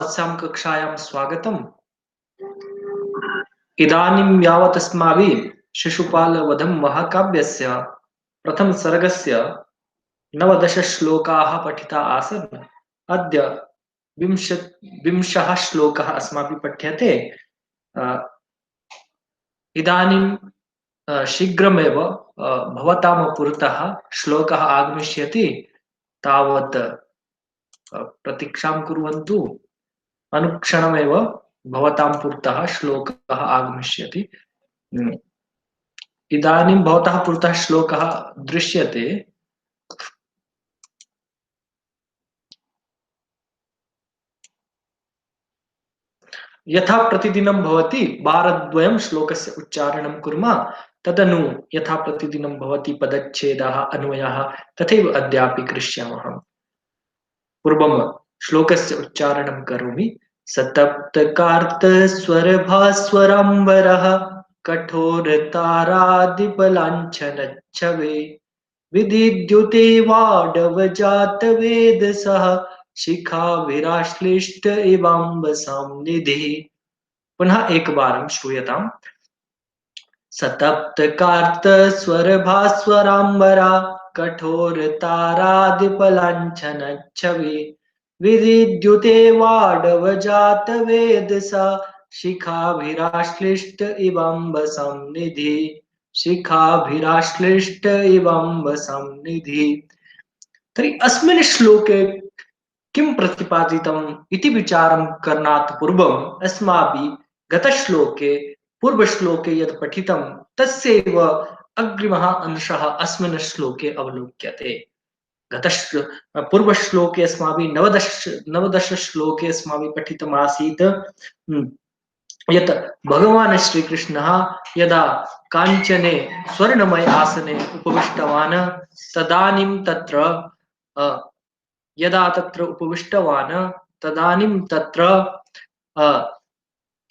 अस्यां कक्षायां स्वागतम्। इदानीं यावत् अस्माभिः शिशुपालवधं महाकाव्यस्य प्रथमसर्गस्य 19 श्लोकाः पठिता आसन्। अद्य विंश विंशः श्लोकः अस्माभिः पठ्यते। अ, इदानीं शीघ्रमेव भवतां पुरतः श्लोकः आगमिष्यति। तावत् प्रतीक्षां कुर्वन्तु। अनुक्षणमेव भवतां पुरतः श्लोकः आगमिष्यति। इदानीं भवतः पुरतः श्लोकः दृश्यते। यथा प्रतिदिनं भवति वारद्वयं श्लोकस्य उच्चारणं कुर्मः, तदनु यथा प्रतिदिनं भवति पदच्छेदाः अन्वयाः तथैव अद्यापि करिष्यामः। पूर्वं श्लोकस्य उच्चारणं करोमि। सतप्तकार्तस्वरभास्वराम्बरः कठोरतारादिपलाञ्छनच्छवे विदिद्युते वाडवजातवेदसः शिखाभिराश्लिष्ट इवाम्बसां निधिः। पुनः एक बार श्रूयताम्। सतप्तकार्तस्वरभास्वराम्बरा कठोरतारादिपलाञ्छनच्छवे विदिद्युते वाडवजातवेदसा शिखाभिराश्लिष्ट इवाम्बसां निधिः। शिखाभिराश्लिष्ट इवाम्बसां निधिः। तर्हि अस्मिन् श्लोके किं प्रतिपादितम् इति विचारं करणात् पूर्वम् अस्माभिः गतश्लोके पूर्वश्लोके यत् पठितं तस्यैव अग्रिमः अंशः अस्मिन् श्लोके अवलोक्यते। पूर्वश्लोके अस्माभिः नवदश श्लोके अस्माभिः पठितमासीत् यत् भगवान् श्रीकृष्णः यदा काञ्चने स्वर्णमय आसने उपविष्टवान् तदानीं तत्र यदा तत्र उपविष्टवान् तदानीं तत्र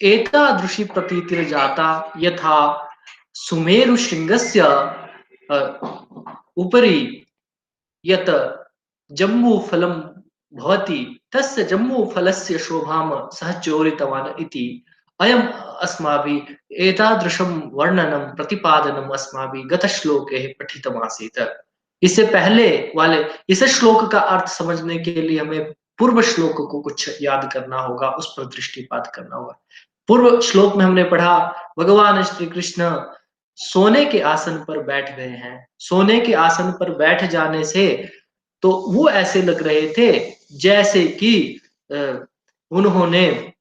एतादृशी प्रतीतिर्जाता यथा सुमेरुशृङ्गस्य उपरि यत् जम्बूफलं भवति तस्य जम्बूफलस्य शोभां सः चोरितवान् इति अयम् अस्माभिः एतादृशं वर्णनं प्रतिपादनम् अस्माभिः गतश्लोके पठितमासीत्। इससे पहले वाले इस श्लोक का अर्थ समझने के लिए हमें पूर्व श्लोक को कुछ याद करना होगा, उस पर दृष्टिपात करना होगा। पूर्व श्लोक में हमने पढ़ा भगवान श्री कृष्ण सोने के आसन पर बैठ गए हैं। सोने के आसन पर बैठ जाने से तो वो ऐसे लग रहे थे जैसे कि उन्होंने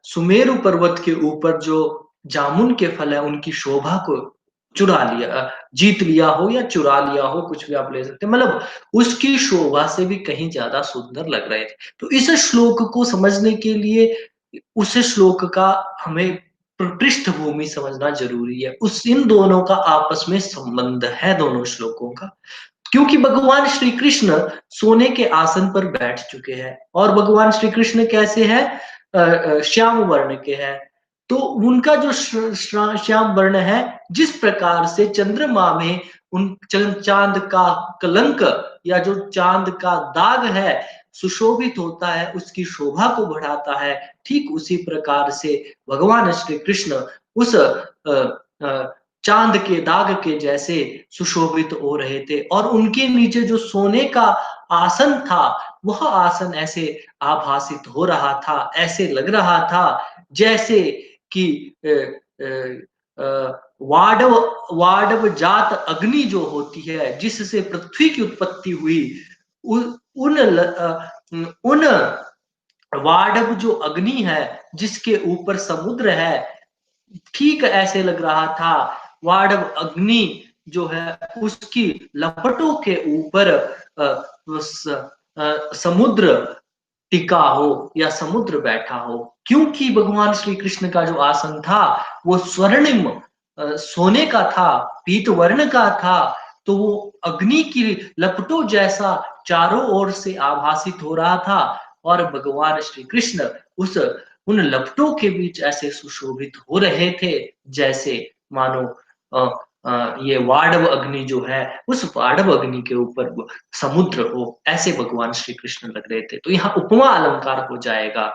सुमेरु पर्वत के ऊपर जो जामुन के फल है उनकी शोभा को चुरा लिया, जीत लिया हो या चुरा लिया हो, कुछ भी आप ले सकते हैं। मतलब उसकी शोभा से भी कहीं ज्यादा सुंदर लग रहे थे। तो इस श्लोक को समझने के लिए उस श्लोक का हमें पृष्ठभूमि समझना जरूरी है। उस इन दोनों का आपस में संबंध है, दोनों श्लोकों का। क्योंकि भगवान श्री कृष्ण सोने के आसन पर बैठ चुके हैं और भगवान श्री कृष्ण कैसे हैं, श्याम वर्ण के हैं। तो उनका जो श्याम वर्ण है, जिस प्रकार से चंद्रमा में उन चांद का कलंक या जो चांद का दाग है सुशोभित होता है, उसकी शोभा को बढ़ाता है, ठीक उसी प्रकार से भगवान श्री कृष्ण उस चांद के दाग के जैसे सुशोभित हो रहे थे। और उनके नीचे जो सोने का आसन था वह आसन ऐसे आभासित हो रहा था, ऐसे लग रहा था जैसे कि वाडव वाडव जात अग्नि जो होती है जिससे पृथ्वी की उत्पत्ति हुई, उन वाडव जो अग्नि है जिसके ऊपर समुद्र है, ठीक ऐसे लग रहा था। वाडव अग्नि जो है उसकी लपटों के ऊपर समुद्र टिका हो या समुद्र बैठा हो। क्योंकि भगवान श्री कृष्ण का जो आसन था वो स्वर्णिम सोने का था, पीत वर्ण का था, तो वो अग्नि की लपटों जैसा चारों ओर से आभासित हो रहा था। और भगवान श्री कृष्ण उस उन लपटों के बीच ऐसे सुशोभित हो रहे थे जैसे मानो ये वाड़व अग्नि जो है, उस वाड़व अग्नि के ऊपर समुद्र हो, ऐसे भगवान श्री कृष्ण लग रहे थे। तो यहाँ उपमा अलंकार हो जाएगा।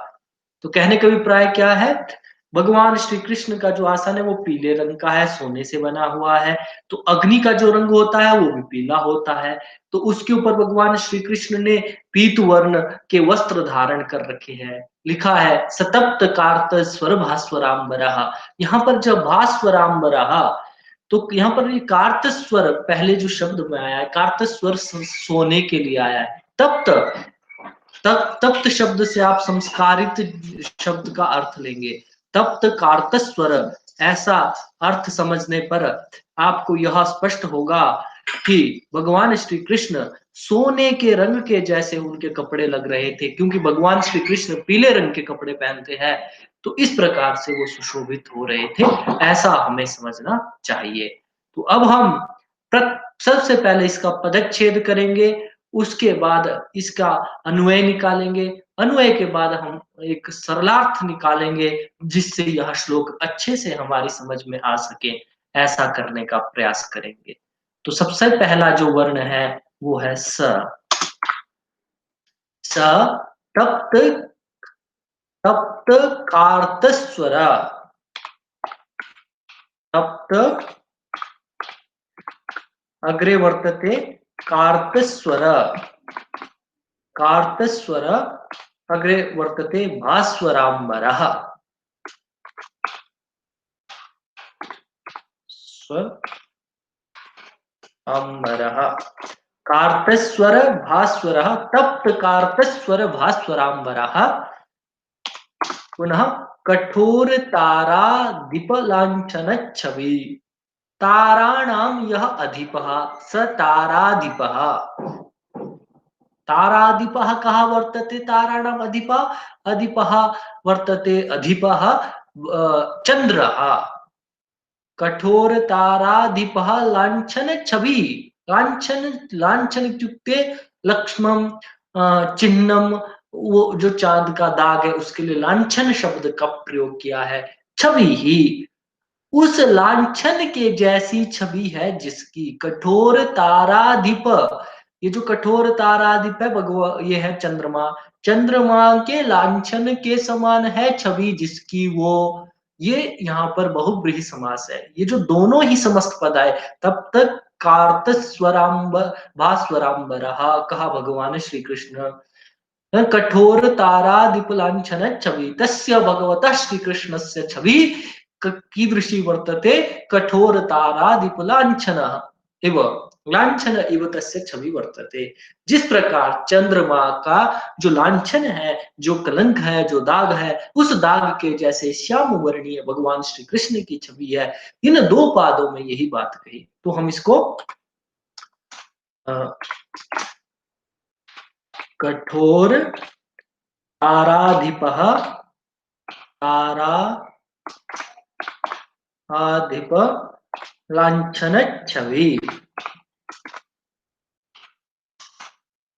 तो कहने का अभिप्राय क्या है? भगवान श्री कृष्ण का जो आसन है वो पीले रंग का है, सोने से बना हुआ है। तो अग्नि का जो रंग होता है वो भी पीला होता है। तो उसके ऊपर भगवान श्री कृष्ण ने पीत वर्ण के वस्त्र धारण कर रखे हैं। लिखा है सतप्त कार्त स्वर भास्वराम्बरः। यहाँ पर जब भास्वराम्बरः, तो यहाँ पर ये कार्त स्वर पहले जो शब्द में आया है, कार्त स्वर सोने के लिए आया है। तप्त, तप्त शब्द से आप संस्कारित शब्द का अर्थ लेंगे। तप्त कार्तस्वर, ऐसा अर्थ समझने पर आपको यह स्पष्ट होगा कि भगवान श्री कृष्ण सोने के रंग के जैसे उनके कपड़े लग रहे थे, क्योंकि भगवान श्री कृष्ण पीले रंग के कपड़े पहनते हैं। तो इस प्रकार से वो सुशोभित हो रहे थे, ऐसा हमें समझना चाहिए। तो अब हम सबसे पहले इसका पदच्छेद करेंगे, उसके बाद इसका अन्वय निकालेंगे, अन्वय के बाद हम एक सरलार्थ निकालेंगे, जिससे यह श्लोक अच्छे से हमारी समझ में आ सके, ऐसा करने का प्रयास करेंगे। तो सबसे पहला जो वर्ण है वो है स। स तप्त, तप्त कार्तस्वर, तप्त अग्रे वर्तते कार्तस्वर, कार्तस्वर अग्रे वर्तते भास्वराम्बरः। अम्बरः, कार्तस्वर भास्वरः, तप्त कार्तस्वर भास्वराम्बरः। पुनः कठोर तारा दीप लांछन छवि। ताराणाम यह अधिपः, स ताराधिपः। ताराधिपः कः वर्तते? ताराणाम अधिपः, अधिपः वर्तते, अधिपः चंद्रः। कठोर ताराधिपः लांछन छवि। लांछन, लांछन इत्युक्ते लक्ष्मण चिन्हम, वो जो चांद का दाग है उसके लिए लांछन शब्द का प्रयोग किया है। छवि ही, उस लांछन के जैसी छवि है जिसकी। कठोर ताराधिप, ये जो कठोर ताराधिप है भगवान, ये है चंद्रमा। चंद्रमा के लांछन के समान है छवि जिसकी वो। ये यहाँ पर बहुब्रीहि समास है। ये जो दोनों ही समस्त पद आए, तब तक कार्तस्वराम्ब भास्वराम्बरः कहा भगवान श्री कृष्ण। कठोर तारादीप लांछन छवि, तस्य भगवतः श्री कृष्णस्य छवि कीदृशी वर्तते? कठोर तारादीप लांछनः इव, लांछन इव तस्य छवि वर्तते। जिस प्रकार चंद्रमा का जो लांछन है, जो कलंक है, जो दाग है, उस दाग के जैसे श्याम वर्णीय भगवान श्री कृष्ण की छवि है। इन दो पादों में यही बात कही। तो हम इसको कठोर ताराधिपः, ताराधिप लांछन छवि,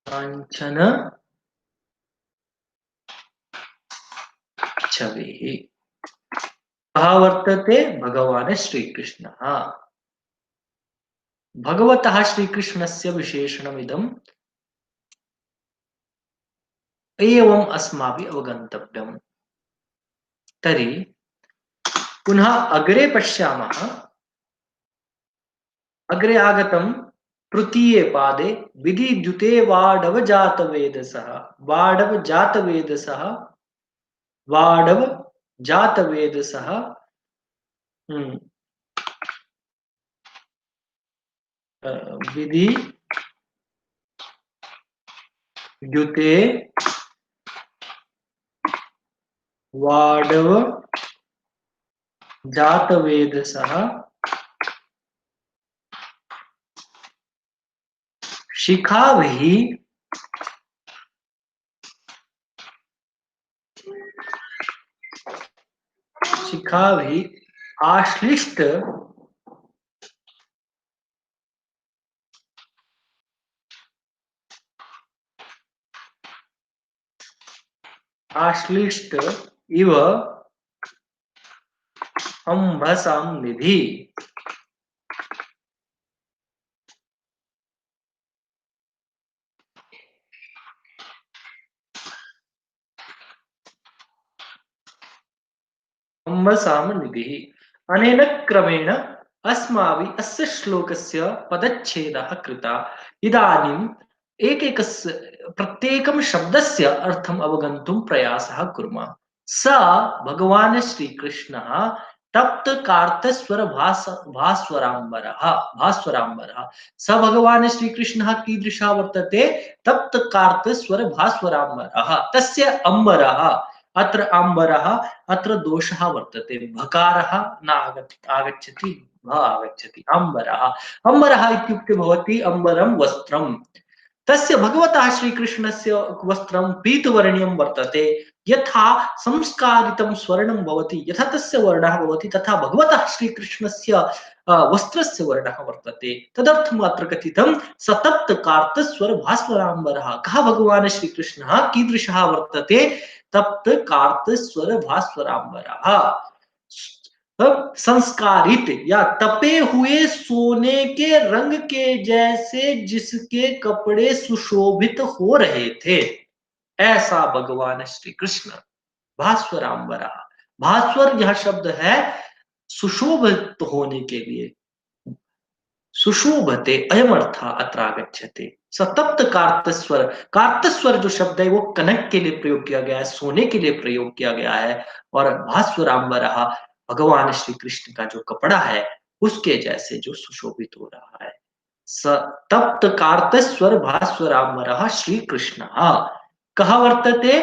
लांछन छवि कः वर्तते? भगवान श्रीकृष्ण। भगवतः श्रीकृष्णस्य विशेषणमिदम् एवम् अस्माभिः अवगन्तव्यम्। तर्हि पुनः अग्रे पश्यामः। अग्रे आगतं तृतीये पादे विधिद्युते वाडव जातवेदसः, वाडव जातवेदसः, वाडव जातवेदसः। विधि द्युते वाडव जातवेदसः शिखाभिः, शिखाभिः आश्लिष्ट, आश्लिष्ट इव अम्भसां निधि। अम्बसामनिधिः। अनेन क्रमेण अस्माभिः अस्य श्लोकस्य पदच्छेदः कृतः। इदानीम् एकैकस्य प्रत्येकं शब्दस्य अर्थम् अवगन्तुं प्रयासः कुर्मः। स भगवान् श्रीकृष्णः तप्तकार्तस्वरभास्वराम्बरः भास्वराम्बरः। स भगवान् श्रीकृष्णः कीदृशः वर्तते? तप्तकार्तस्वरभास्वराम्बरः। तस्य अम्बरः, अत्र अम्बरः, अत्र दोषः वर्तते। भकारः न आगच्छति, भ आगच्छति। अम्बरः, अम्बरः इत्युक्ते भवति अम्बरं वस्त्रम्। तस्य भगवतः श्रीकृष्णस्य वस्त्रं पीतवर्णीयं वर्तते। यथा संस्कारितं स्वर्णं भवति, यथा तस्य वर्णः भवति, तथा भगवतः श्रीकृष्णस्य वस्त्रस्य वर्णः वर्तते। तदर्थम् अत्र कथितं सतप्तकार्तस्वरभास्वराम्बरः। कः भगवान् श्रीकृष्णः कीदृशः वर्तते? तप्तकार्तस्वरभास्वराम्बरः। संस्कारित या तपे हुए सोने के रंग के जैसे जिसके कपड़े सुशोभित हो रहे थे, ऐसा भगवान श्री कृष्ण। भास्वराम्बरा, भास्वर यह शब्द है सुशोभित होने के लिए। सुशोभते अयम अर्थ अत्र आगच्छते। सतप्त कार्तस्वर, कार्तस्वर जो शब्द है वो कनक के लिए प्रयोग किया गया है, सोने के लिए प्रयोग किया गया है। और भास्वराम्बर भगवान श्री कृष्ण का जो कपड़ा है उसके जैसे जो सुशोभित हो रहा है। सतप्त कार्तस्वर भास्वराम्बर श्री कृष्ण कहा वर्तते?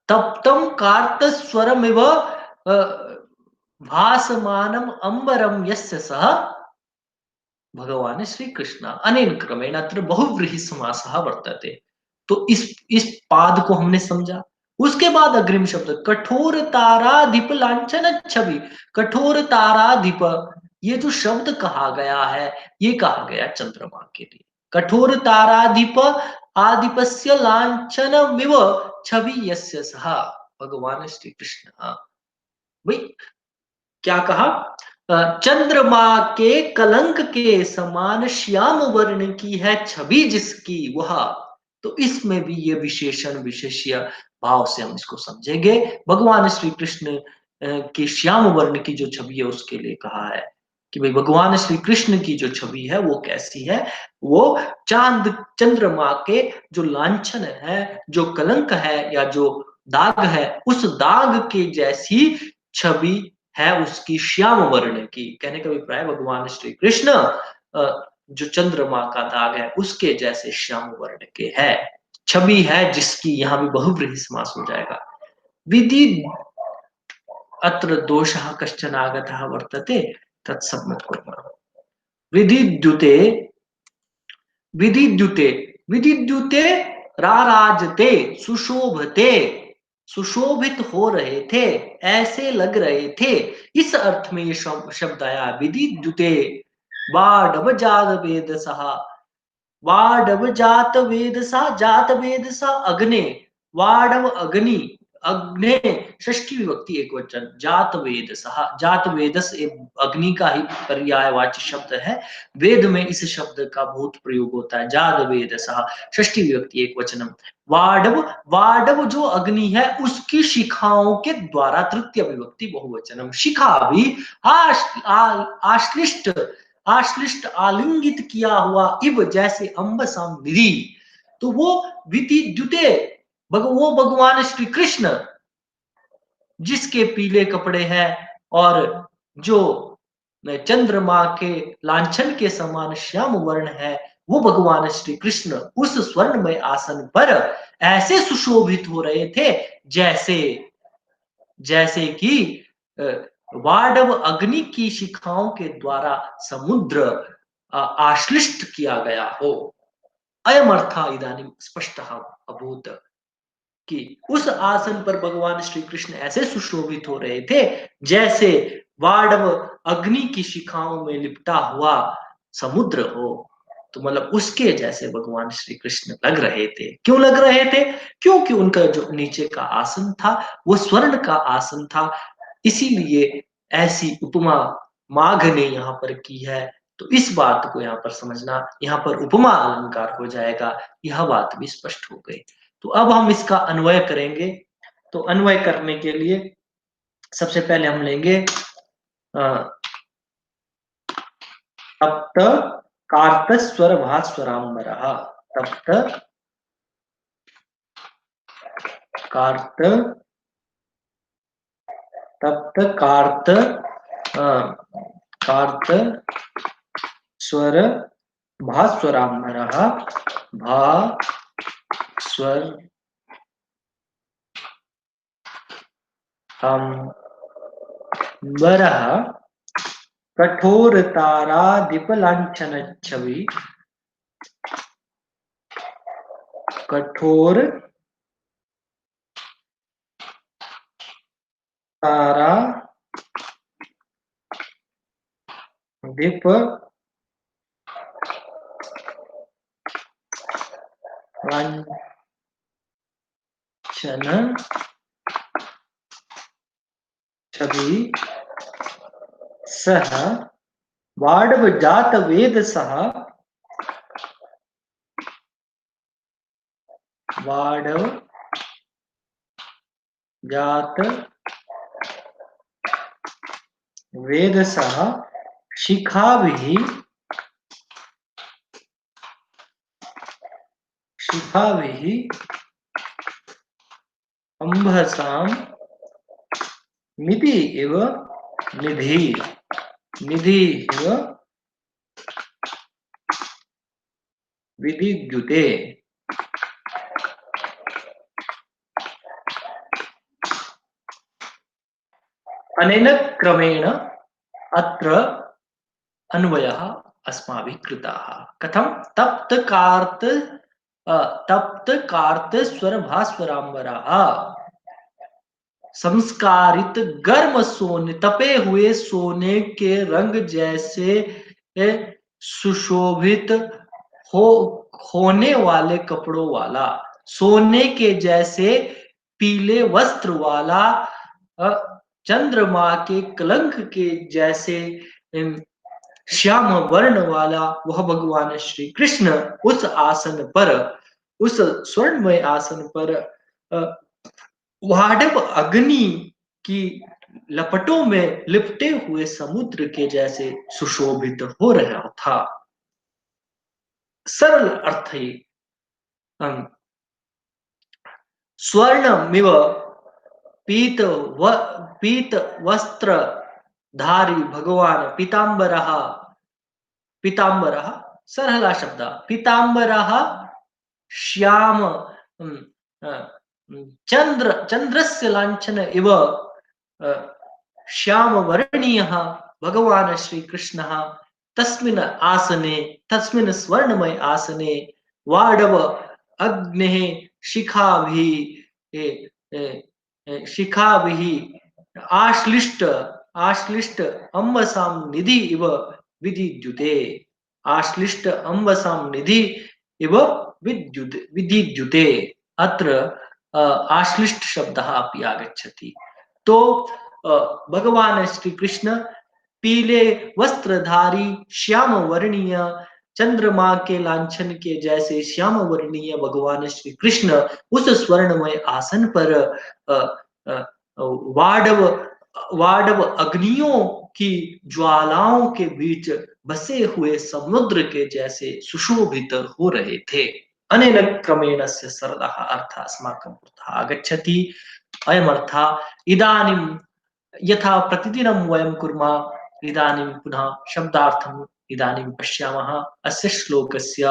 तप्तम कार्तस्वरमिव भासमानम अंबरम यस्य सः भगवान श्री कृष्ण। अनेन क्रमेण अत्र बहुव्रीहि समासः वर्तते। तो इस पाद को हमने समझा। उसके बाद अग्रिम शब्द कठोर ताराधिप लांछन छवि। कठोर ताराधिप, ये जो शब्द कहा गया है ये कहा गया चंद्रमा के लिए। कठोर ताराधिप आदिपस्य लांछनमिव छवि यस्य सः भगवान श्री कृष्ण। भाई क्या कहा? चंद्रमा के कलंक के समान श्याम वर्ण की है छवि जिसकी वह। तो इसमें भी ये विशेषण विशेष्य भाव से हम इसको समझेंगे। भगवान श्री कृष्ण की श्याम वर्ण की जो छवि है उसके लिए कहा है कि भाई भगवान श्री कृष्ण की जो छवि है वो कैसी है? वो चांद चंद्रमा के जो लांछन है, जो कलंक है या जो दाग है, उस दाग के जैसी छवि है उसकी श्याम वर्ण की। कहने का अभिप्राय भगवान श्री कृष्ण जो चंद्रमा का दाग है उसके जैसे श्याम वर्ण के है, छवि है जिसकी। यहां भी बहुव्रीहि समास हो जाएगा। विधि अत्र दोषः कश्चन आगतः वर्तते, तत्सम्मत कुर्मः। विधिद्युते, विधिद्युते, विधिद्युते राराजते, सुशोभते, सुशोभित हो रहे थे, ऐसे लग रहे थे। इस अर्थ में ये शब्द आया विधिद्युते। वाडव जात वेदसः, वाडव जात वेदसा, जात वेदसा अग्ने, वाडव अग्नि, अग्ने षष्ठी विभक्ति एक वचन, जात वेदसः। जात वेदस अग्नि का ही पर्यायवाची शब्द है। वेद में इस शब्द का बहुत प्रयोग होता है। जात वेदसः षष्ठी विभक्ति एक वचनम। वाडव, वाडव जो अग्नि है उसकी शिखाओं के द्वारा तृतीय विभक्ति बहुवचनम। शिखा भी आश्लिष्ट, आश्लिष्ट आलिंगित किया हुआ इव जैसे अम्बसाम निधि। तो वो विद्युते, वो भगवान श्री कृष्ण जिसके पीले कपड़े हैं और जो चंद्रमा के लांछन के समान श्याम वर्ण है, वो भगवान श्री कृष्ण उस स्वर्णमय आसन पर ऐसे सुशोभित हो रहे थे जैसे, जैसे कि वाडव अग्नि की शिखाओं के द्वारा समुद्र आश्लिष्ट किया गया हो। अयम अर्थ इदानीं स्पष्टः अभूत कि उस आसन पर भगवान श्री कृष्ण ऐसे सुशोभित हो रहे थे जैसे वाडव अग्नि की शिखाओं में लिपटा हुआ समुद्र हो। तो मतलब उसके जैसे भगवान श्री कृष्ण लग रहे थे। क्यों लग रहे थे? क्योंकि उनका जो नीचे का आसन था वो स्वर्ण का आसन था। इसीलिए ऐसी उपमा माघ ने यहाँ पर की है। तो इस बात को यहाँ पर समझना, यहाँ पर उपमा अलंकार हो जाएगा। यह बात भी स्पष्ट हो गई। तो अब हम इसका अन्वय करेंगे। तो अन्वय करने के लिए सबसे पहले हम लेंगे तप्त कार्त स्वर भास्वरांबरः। तप्त कार्त तप्त कार्त कार्त स्वर भास्वरांबरः भास्वर अंबरः कठोर तारा दीपलांछन छवि कठोर तारा दीप लांछन छवि सह वाडव जात वेद सह वाडव जात वेद सह शिखाभिः अंभसां निधि इव निधि इव विद्युते। अनेन क्रमेण अत्र अन्वयः अस्माभिः कृतः। कथं? तप्त कार्त स्वर भास्वरांबरः संस्कारित गर्म सोने तपे हुए सोने के रंग जैसे सुशोभित होने वाले कपड़ों वाला, सोने के जैसे पीले वस्त्र वाला, चंद्रमा के कलंक के जैसे श्याम वर्ण वाला वह भगवान श्री कृष्ण उस आसन पर, उस स्वर्णमय आसन पर वाडव अग्नि की लपटों में लिपटे हुए समुद्र के जैसे सुशोभित हो रहा था। सरल अर्थ ही स्वर्णमिव पीत वस्त्र धारी भगवान पीतांबरः सरला शब्द पीतांबरः श्याम चंद्रस्य लांछन इव श्यामवर्णीयः भगवान श्रीकृष्णः तस्मिन् स्वर्णमय आसने वाडव अग्नेः शिखाभिः आश्लिष्ट अम्बसां निधि इव विद्युते। आश्लिष्ट अम्बसां निधि इव विद्युते। अत्र आश्लिष्ट शब्दः अपि आगच्छति। तो भगवान श्री कृष्ण पीले वस्त्रधारी श्याम वर्णीय चंद्रमा के लांछन के जैसे श्याम वर्णीय भगवान श्री कृष्ण उस स्वर्णमय आसन पर वाडव अग्नियों की ज्वालाओं के बीच बसे हुए समुद्र के जैसे सुशोभित हो रहे थे। अनेन क्रमेण से सरलः अर्थः अस्माकं पुरतः आगच्छति। अयमर्थः इदानीं यथा प्रतिदिनं वयं कुर्मः, इदानीं पुनः शब्दार्थम् इदानीं पश्यामः अस्य श्लोकस्य,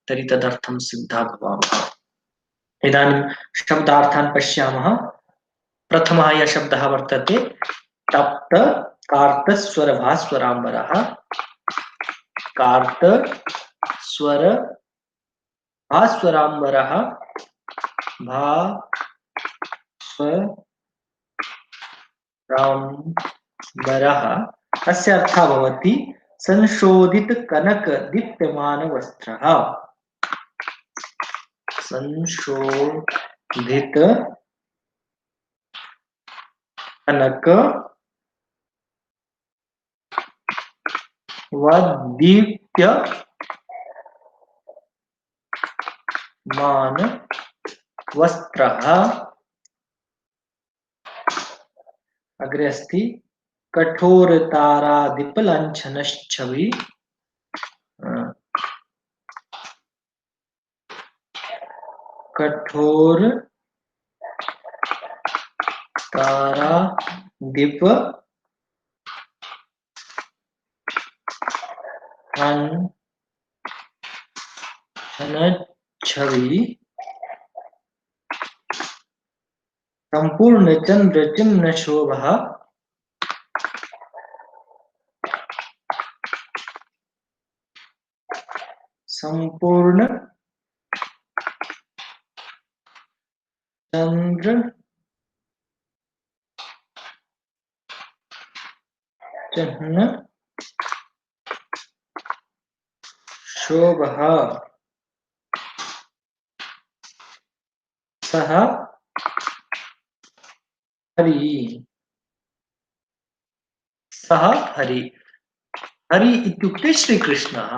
तर्हि तदर्थं सिद्धः भवामः। इदानीं शब्दार्थान् पश्यामः। प्रथमः यः शब्दः वर्तते तप्त कार्त स्वर भास्वरांबरः। कार्त स्वर भास्वरांबरः भास्वरांबरः अस्य अर्थः भवति संशोधित कनक दीप्यमान वस्त्रः। संशोधित कनक व दीप्यमान वस्त्रः अग्रे अस्ति कठोरतारादिपलाञ्छनच्छवि कठोर तारादीप छवि संपूर्ण चंद्र चिन्ह शोभा संपूर्ण चंद्र चिन्ह शोभा सह हरि सह हरि हरि इत्युक्ते श्रीकृष्णः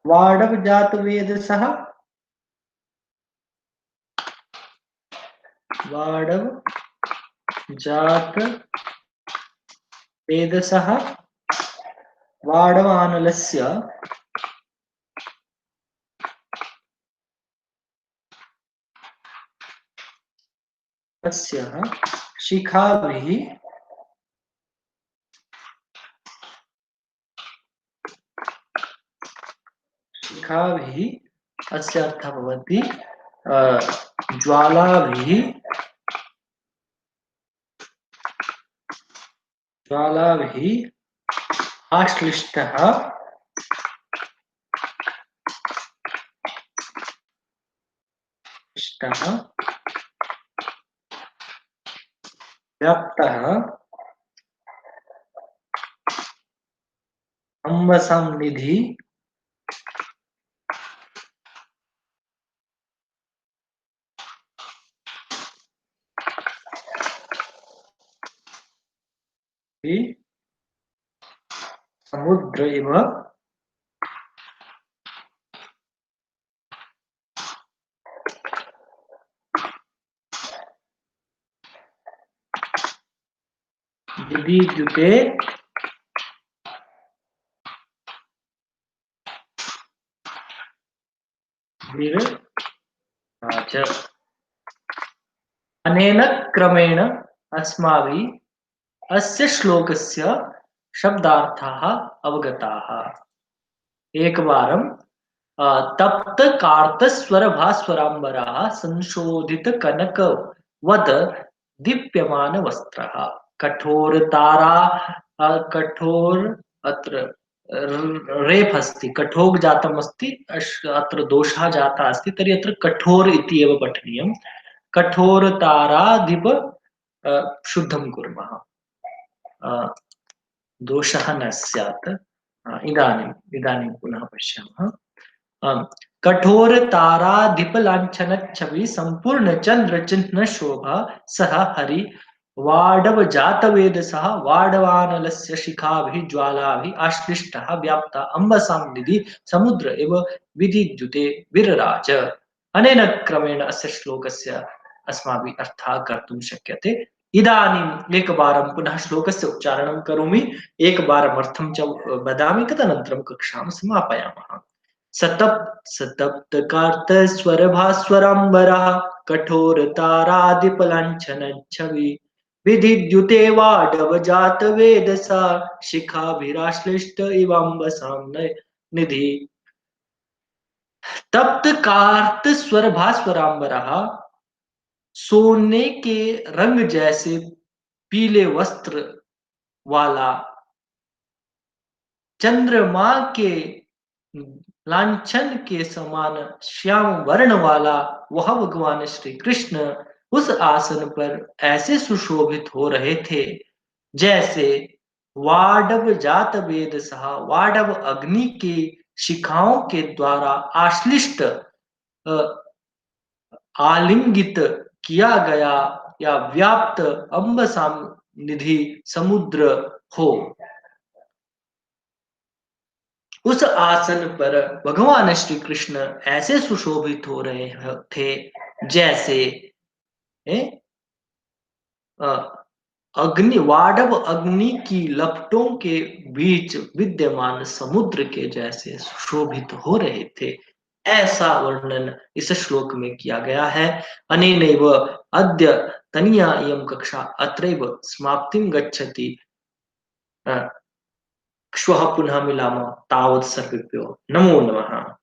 वाडवजातवेदसः वाडवजातवेदसः वाडवानलस्य तस्य शिखाभिः अस्य अर्थः भवति ज्वालाभिः आश्लिष्टः व्याप्तः अम्बसंनिधि समुद्र इव विद्युते विरराज। अनेन क्रमेण अस्माभिः अस्य श्लोकस्य शब्दार्थाः अवगताः। एकवारं तप्त कार्तस्वर भास्वराम्बरः संशोधित कनकवत् दीप्यमान वस्त्रः कठोरतारा कठोर अत्र रेफ अस्ति कठोग जातम् अस्ति अत्र दोषः जातः अस्ति तर्हि अत्र कठोर इति एव पठनीयं कठोरताराधिप शुद्धं कुर्मः दोषः न स्यात् इदानीं पुनः पश्यामः कठोर ताराधिपलाञ्छनच्छवि संपूर्ण चंद्र चिन्ह शोभा सह हरि वाडवजातवेदसः वाडवानलस्य शिखाभिः ज्वालाभिः आश्लिष्टः व्याप्ता अम्बसां निधि समुद्र एव विधिद्युते विरराज। अनेन क्रमेण अस्य श्लोकस्य अस्माभिः अर्थः कर्तुं शक्यते। इदानीम् एकवारं पुनः श्लोकस्य उच्चारणं करोमि एकवारम् अर्थं च वदामि तदनन्तरं कक्षां समापयामः। सतप्तकार्तस्वरभास्वराम्बरः कठोरतारादिपलाञ्छनच्छवि विधिद्युते वाडवजातवेदसा शिखाभिराश्लिष्ट इवाम्बसां निधि। तप्त कार्त स्वर भास्वराम्बरः सोने के रंग जैसे पीले वस्त्र वाला चंद्रमा के लांछन के समान श्याम वर्ण वाला वह भगवान श्री कृष्ण उस आसन पर ऐसे सुशोभित हो रहे थे जैसे वाडव जात वेद सह वाडव अग्नि की शिखाओं के द्वारा आश्लिष्ट आलिंगित किया गया या व्याप्त अम्बसाम निधि समुद्र हो। उस आसन पर भगवान श्री कृष्ण ऐसे सुशोभित हो रहे थे जैसे अ, वाडव अग्नि की लपटों के बीच विद्यमान समुद्र के जैसे सुशोभित हो रहे थे। ऐसा वर्णन इस श्लोक में किया गया है। अनेनैव अद्य तनीया इयं कक्षा अत्रैव समाप्तिं गच्छति। अ, श्वः पुनः मिलामः। तावत् सर्वेभ्यो नमो नमः।